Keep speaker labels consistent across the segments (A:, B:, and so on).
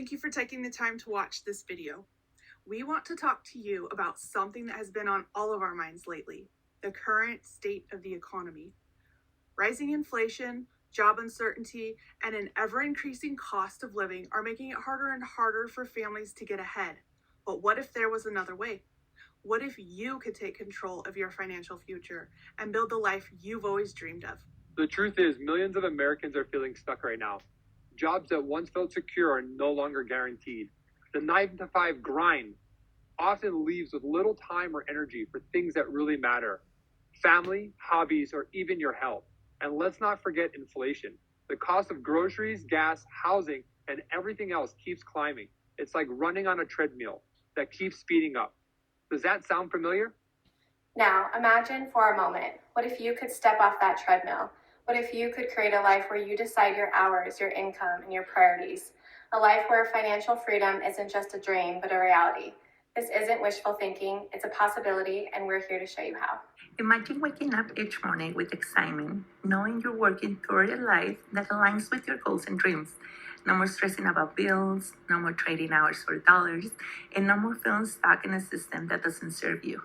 A: Thank you for taking the time to watch this video. We want to talk to you about something that has been on all of our minds lately, the current state of the economy. Rising inflation, job uncertainty, and an ever-increasing cost of living are making it harder and harder for families to get ahead. But what if there was another way? What if you could take control of your financial future and build the life you've always dreamed of?
B: The truth is, millions of Americans are feeling stuck right now. Jobs that once felt secure are no longer guaranteed. The 9-to-5 grind often leaves with little time or energy for things that really matter: family, hobbies, or even your health. And let's not forget inflation. The cost of groceries, gas, housing, and everything else keeps climbing. It's like running on a treadmill that keeps speeding up. Does that sound familiar?
C: Now, imagine for a moment, what if you could step off that treadmill? What if you could create a life where you decide your hours, your income, and your priorities? A life where financial freedom isn't just a dream, but a reality. This isn't wishful thinking, it's a possibility, and we're here to show you how.
D: Imagine waking up each morning with excitement, knowing you're working toward a life that aligns with your goals and dreams. No more stressing about bills, no more trading hours for dollars, and no more feeling stuck in a system that doesn't serve you.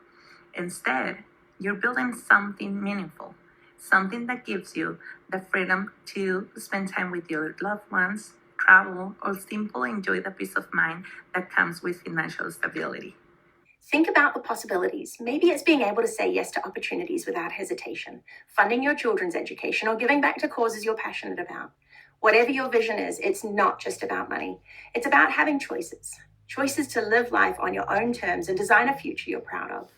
D: Instead, you're building something meaningful, something that gives you the freedom to spend time with your loved ones, travel, or simply enjoy the peace of mind that comes with financial stability.
E: Think about the possibilities. Maybe it's being able to say yes to opportunities without hesitation, funding your children's education, or giving back to causes you're passionate about. Whatever your vision is, it's not just about money. It's about having choices. Choices to live life on your own terms and design a future you're proud of.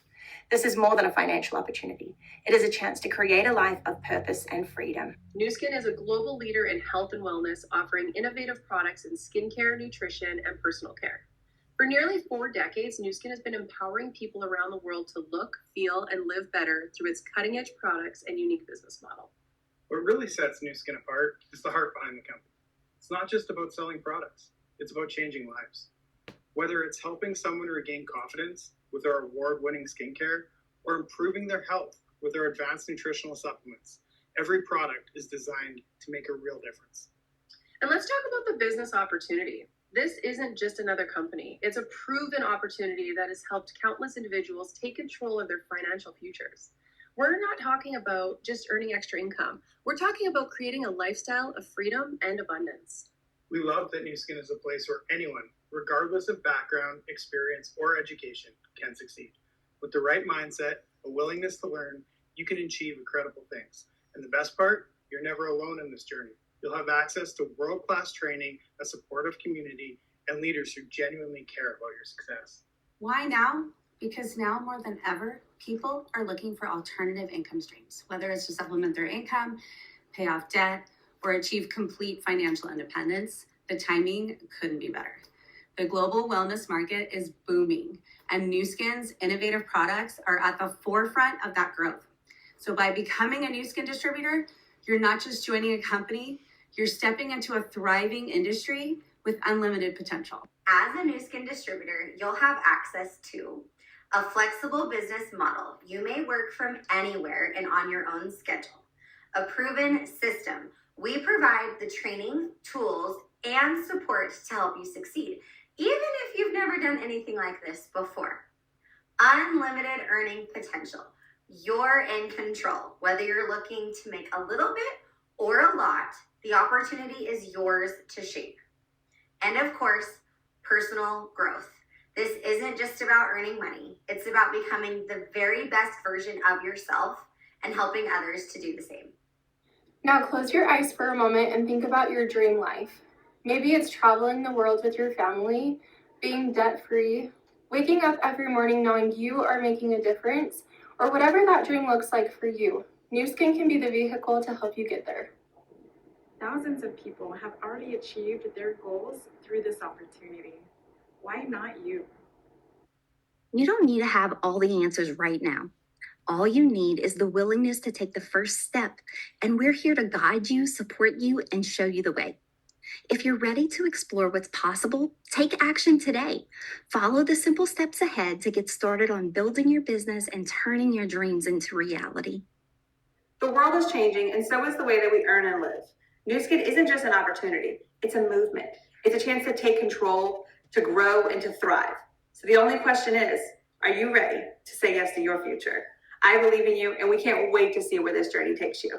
E: This is more than a financial opportunity. It is a chance to create a life of purpose and freedom.
F: Nu Skin is a global leader in health and wellness, offering innovative products in skincare, nutrition, and personal care. For nearly 4 decades, Nu Skin has been empowering people around the world to look, feel, and live better through its cutting-edge products and unique business model.
G: What really sets Nu Skin apart is the heart behind the company. It's not just about selling products, it's about changing lives. Whether it's helping someone regain confidence with our award-winning skincare or improving their health with our advanced nutritional supplements, every product is designed to make a real difference.
F: And let's talk about the business opportunity. This isn't just another company. It's a proven opportunity that has helped countless individuals take control of their financial futures. We're not talking about just earning extra income. We're talking about creating a lifestyle of freedom and abundance.
G: We love that Nu Skin is a place where anyone, regardless of background, experience, or education, can succeed. With the right mindset, a willingness to learn, you can achieve incredible things. And the best part, you're never alone in this journey. You'll have access to world-class training, a supportive community, and leaders who genuinely care about your success.
H: Why now? Because now more than ever, people are looking for alternative income streams, whether it's to supplement their income, pay off debt, or achieve complete financial independence. The timing couldn't be better. The global wellness market is booming, and Nu Skin's innovative products are at the forefront of that growth. So by becoming a Nu Skin distributor, you're not just joining a company, you're stepping into a thriving industry with unlimited potential.
I: As a Nu Skin distributor, you'll have access to a flexible business model. You may work from anywhere and on your own schedule. A proven system. We provide the training, tools, and support to help you succeed, even if you've never done anything like this before. Unlimited earning potential. You're in control. Whether you're looking to make a little bit or a lot, the opportunity is yours to shape. And of course, personal growth. This isn't just about earning money. It's about becoming the very best version of yourself and helping others to do the same.
C: Now close your eyes for a moment and think about your dream life. Maybe it's traveling the world with your family, being debt-free, waking up every morning knowing you are making a difference, or whatever that dream looks like for you. Nu Skin can be the vehicle to help you get there.
J: Thousands of people have already achieved their goals through this opportunity. Why not you?
K: You don't need to have all the answers right now. All you need is the willingness to take the first step, and we're here to guide you, support you, and show you the way. If you're ready to explore what's possible, take action today. Follow the simple steps ahead to get started on building your business and turning your dreams into reality.
L: The world is changing, and so is the way that we earn and live. Nu Skin isn't just an opportunity, it's a movement. It's a chance to take control, to grow, and to thrive. So the only question is, are you ready to say yes to your future? I believe in you, and we can't wait to see where this journey takes you.